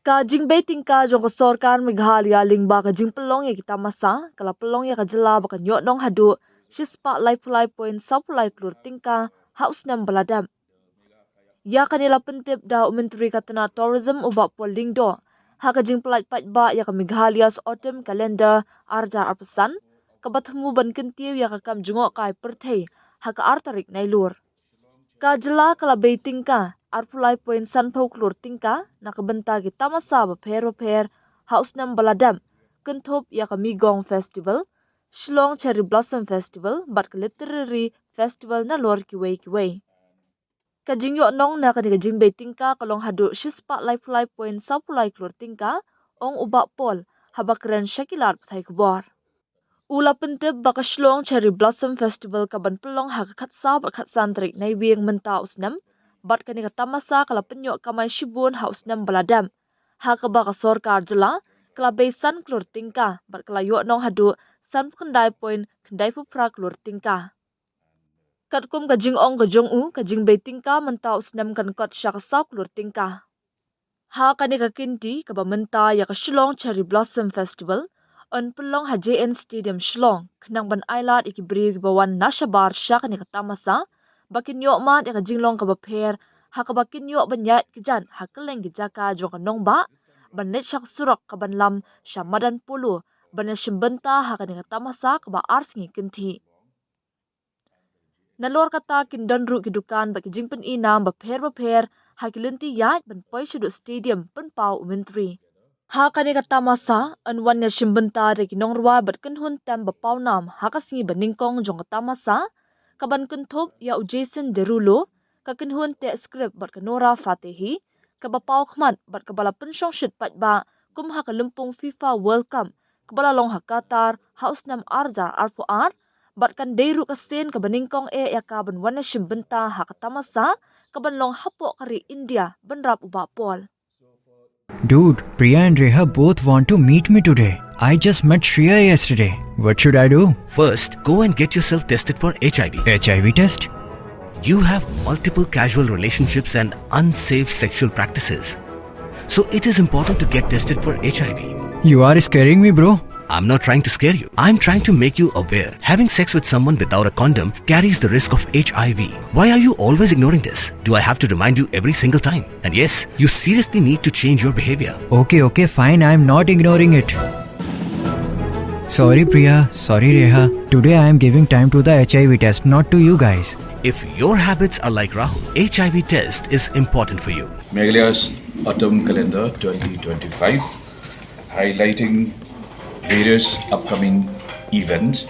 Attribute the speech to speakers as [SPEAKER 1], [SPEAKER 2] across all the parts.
[SPEAKER 1] Ka jingbe tingka jong sorkar Meghalaya lingba ka jing pelong ya kita masa kala pelong ya ka jela ba ka iohnong hadu shispa lai pulai point sapulai klur tingka haus nam baladam ya kanila pentip da Myntri katana tourism ubak poling do ha ka jing pelai pat ba ya ka Meghalaya's autumn calendar arja arpesan ka bathmu ban kentiu ya ka kam jungok kai perthei ha ka artarik nailur ka jela kala be tingka arpulai point sanpau klur tingka nakabenta ki tamasa ba pher haus nam baladam kenthop ya ka migong festival Shillong cherry blossom festival bat ka literary festival na lor ki wei ka jing iohnong na ka ni ka jing be tingka kalong hadu shispa lai pulai point sapulai klur tingka ong ubak pol habakren shakilat pthai kubor ula pentep baka Shillong cherry blossom festival ka ban pelong ha ka khatsa ba khatsan trik nai wieng menta usnam bat kani ka tamasa kala penyo kamai shibun haus nam baladam ha ka baka sorkar jela kala besan klur tingka bat kala iohnong hadu san kendai point kendai pupra klur tingka katkum ka jing ong ka jong u ka jing be tingka menta usnam kan kot syak sa klur tingka ha kani ka kinti ka ba menta ya ka Shillong cherry blossom festival on pelong ha JN Stadium Shillong khnang ban ailat ikibri bawan nashabar syak ni ka tamasa bakin yo mat ka jinglong ka ba pher ha ka bakin yo banyat kijan ha keleng ki jaka jo ka nong ba ban net syak surak ka ban lam shamadan pulu ban shimbenta ha ka ni ka tamasa ka ba ars ngi kinthi nalor kata kin don ru ki dukan ba ki jingpen inam ba pher ha ki lenti yat ban poi shudu stadium pen pau Myntri ha kani ka tamasa an wan ya shimbenta re ki nongrwa bat kan hun tam ba paunam ha ka singi baningkong jong ka tamasa ka ban kun thop ya Jason derulo ka kan hun te script bat ka Nora Fatehi ka ba pau khmat bat ka bala penshong shit pat ba kum ha ka lumpung FIFA World Cup ka bala long ha Qatar haus nam arja arpo ar bat kan deiru ka sen ka baningkong ya ka ban wan ya shimbenta ha ka tamasa ka ban long hapo kari India ban rap uba pol
[SPEAKER 2] Dude, Priya and Reha both want to meet me today. I just met Shreya yesterday. What should I do?
[SPEAKER 3] First, go and get yourself tested for HIV.
[SPEAKER 2] HIV test?
[SPEAKER 3] You have multiple casual relationships and unsafe sexual practices. So it is important to get tested for HIV.
[SPEAKER 2] You are scaring me, bro.
[SPEAKER 3] I'm not trying to scare you. I'm trying to make you aware. Having sex with someone without a condom carries the risk of HIV. Why are you always ignoring this? Do I have to remind you every single time? And yes, you seriously need to change your behavior.
[SPEAKER 2] Okay, fine. I'm not ignoring it. Sorry, Priya. Sorry, Reha. Today I am giving time to the HIV test, not to you guys.
[SPEAKER 3] If your habits are like Rahul, HIV test is important for you.
[SPEAKER 4] Meghalaya's autumn calendar 2025, highlighting various upcoming events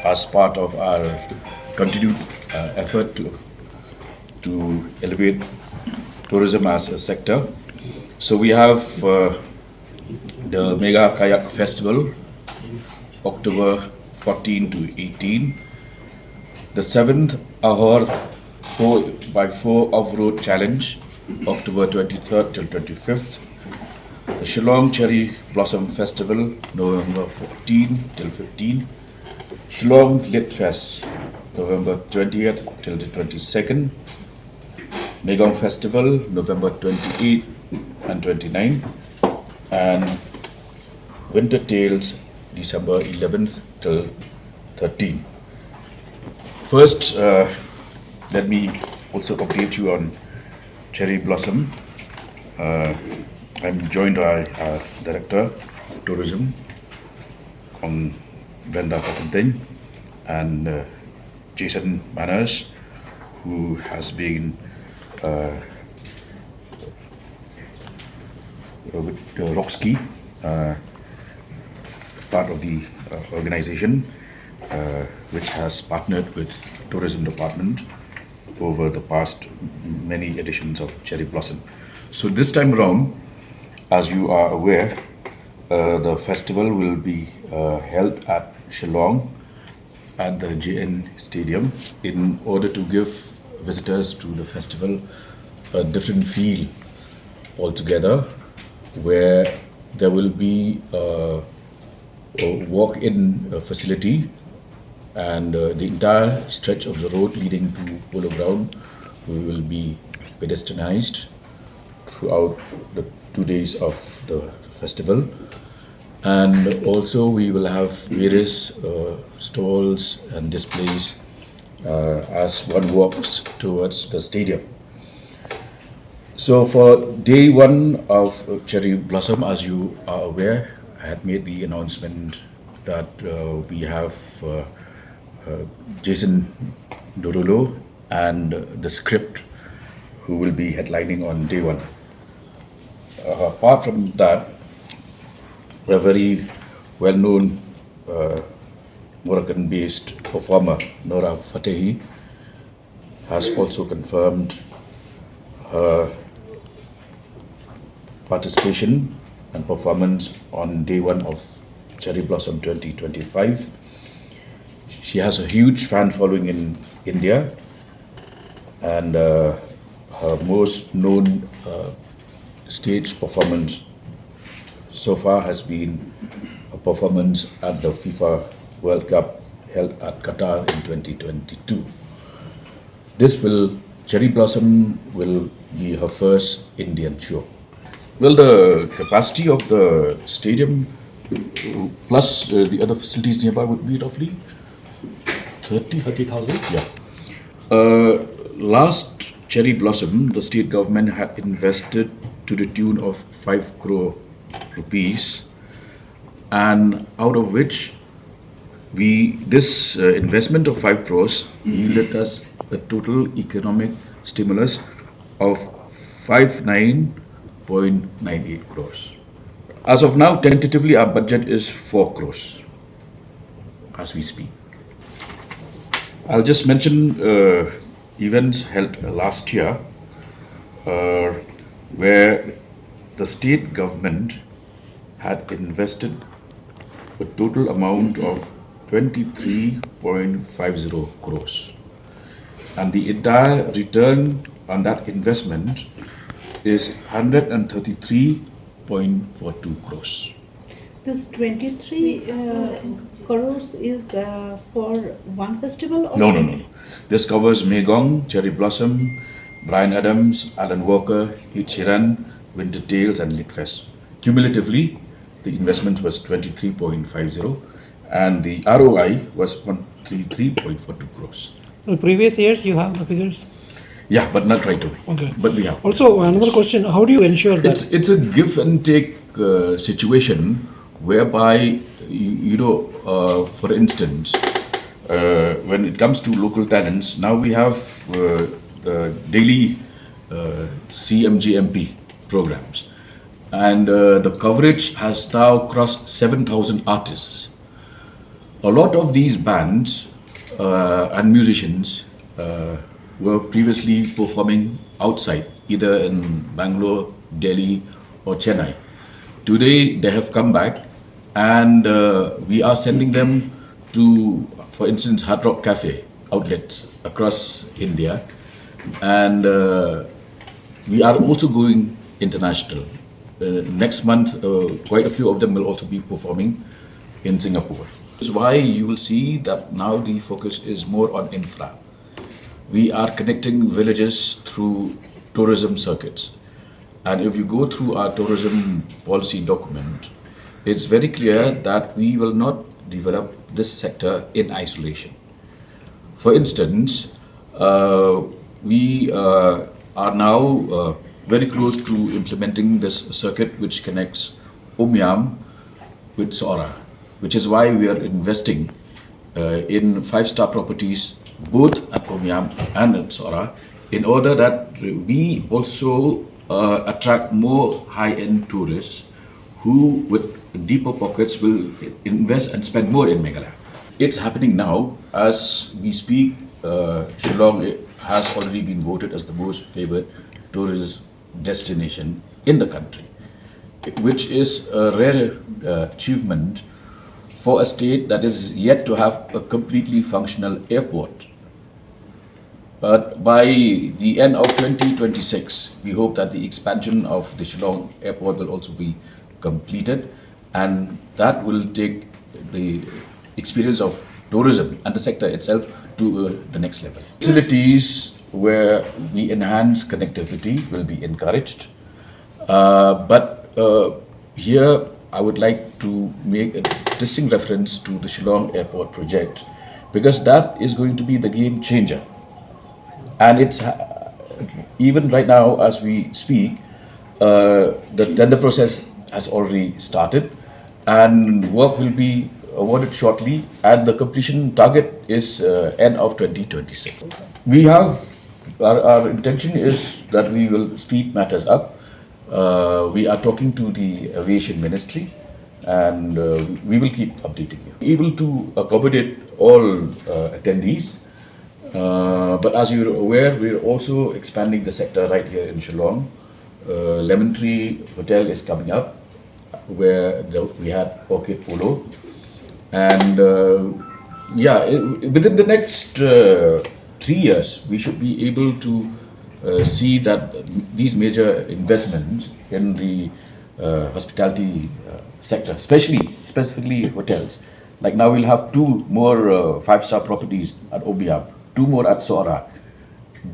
[SPEAKER 4] as part of our continued effort to elevate tourism as a sector. So we have the Mega Kayak Festival, October 14 to 18, the 7th Ahor 4x4 Off-Road Challenge, October 23rd till 25th, the Shillong Cherry Blossom Festival, November 14 till 15. Shillong Lit Fest, November 20th till the 22nd. Megong Festival, November 28 and 29. And Winter Tales, December 11th till 13. First, let me also update you on Cherry Blossom. I'm joined by our Director of Tourism, Brenda Katantin, and Jason Manners, who has been with Roxky, part of the organization, which has partnered with Tourism Department over the past many editions of Cherry Blossom. So this time around, as you are aware, the festival will be held at Shillong at the JN Stadium in order to give visitors to the festival a different feel altogether, where there will be a walk-in facility, and the entire stretch of the road leading to Polo Ground will be pedestrianized throughout the 2 days of the festival. And also we will have various stalls and displays as one walks towards the stadium. So for day one of Cherry Blossom, as you are aware, I had made the announcement that we have Jason Dorolo and the script who will be headlining on day one. Apart from that, a very well-known Moroccan-based performer, Nora Fatehi, has also confirmed her participation and performance on day one of Cherry Blossom 2025. She has a huge fan following in India, and her most known stage performance so far has been a performance at the FIFA World Cup held at Qatar in 2022. Cherry Blossom will be her first Indian show. Well, the capacity of the stadium plus the other facilities nearby would be roughly 30,000. Yeah. Last Cherry Blossom, the state government had invested to the tune of 5 crore rupees, and out of which this investment of 5 crores yielded us a total economic stimulus of 59.98 crores. As of now, tentatively our budget is 4 crores as we speak. I'll just mention events held last year where the state government had invested a total amount of 23.50 crores. And the entire return on that investment is 133.42 crores.
[SPEAKER 5] This 23 crores is for one festival? Or
[SPEAKER 4] No. This covers Megong, Cherry Blossom, Brian Adams, Alan Walker, Hit Sheeran, Winter Tales, and Litfest. Cumulatively, the investment was 23.50 and the ROI was 133.42 crores.
[SPEAKER 6] The previous years you have the figures?
[SPEAKER 4] Yeah, but not right away.
[SPEAKER 6] Okay.
[SPEAKER 4] But we have.
[SPEAKER 6] Also, another question, how do you ensure that?
[SPEAKER 4] It's a give and take situation whereby, for instance, when it comes to local talents, now we have daily CMGMP programs. And the coverage has now crossed 7,000 artists. A lot of these bands and musicians were previously performing outside, either in Bangalore, Delhi, or Chennai. Today they have come back, and we are sending them to, for instance, Hard Rock Cafe outlets across India, and we are also going international. Next month, quite a few of them will also be performing in Singapore. This is why you will see that now the focus is more on infra. We are connecting villages through tourism circuits. And if you go through our tourism policy document, it's very clear that we will not develop this sector in isolation. For instance, we are now very close to implementing this circuit which connects Omyam with Sora, which is why we are investing in 5-star properties both at Omyam and at Sora, in order that we also attract more high-end tourists who with deeper pockets will invest and spend more in Meghalaya. It's happening now as we speak. Shillong has already been voted as the most favored tourist destination in the country, which is a rare achievement for a state that is yet to have a completely functional airport. But by the end of 2026, we hope that the expansion of the Shillong airport will also be completed, and that will take the experience of tourism and the sector itself to the next level. Facilities where we enhance connectivity will be encouraged, But here I would like to make a distinct reference to the Shillong Airport project, because that is going to be the game changer. And it's even right now as we speak, the tender process has already started, and work will be awarded shortly, and the completion target is end of 2026. We have our intention is that we will speed matters up. We are talking to the aviation ministry, and we will keep updating you. Able to accommodate all attendees. But as you're aware, we're also expanding the sector right here in Shillong. Myntri Hotel is coming up, where we had Orchid Polo. And within the next 3 years, we should be able to see that these major investments in the hospitality sector, specifically hotels. Like now we'll have 2 more 5-star properties at Obiam, 2 more at Soara.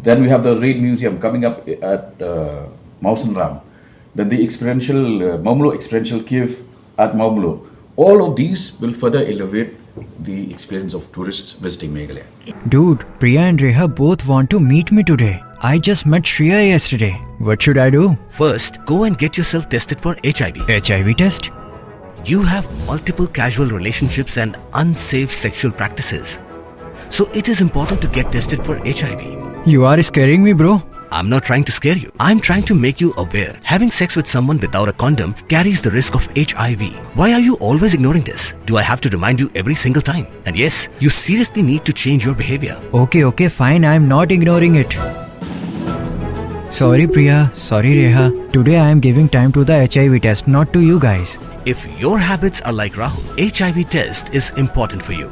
[SPEAKER 4] Then we have the Rain Museum coming up at Mausanram. Then the Maumlo Experiential Cave at Maumlo. All of these will further elevate the experience of tourists visiting Meghalaya.
[SPEAKER 2] Dude, Priya and Reha both want to meet me today. I just met Shreya yesterday. What should I do?
[SPEAKER 3] First, go and get yourself tested for HIV.
[SPEAKER 2] HIV test?
[SPEAKER 3] You have multiple casual relationships and unsafe sexual practices. So it is important to get tested for HIV.
[SPEAKER 2] You are scaring me, bro.
[SPEAKER 3] I'm not trying to scare you. I'm trying to make you aware. Having sex with someone without a condom carries the risk of HIV. Why are you always ignoring this? Do I have to remind you every single time? And yes, you seriously need to change your behavior.
[SPEAKER 2] Okay, fine. I'm not ignoring it. Sorry, Priya. Sorry, Reha. Today I am giving time to the HIV test, not to you guys.
[SPEAKER 3] If your habits are like Rahul, HIV test is important for you.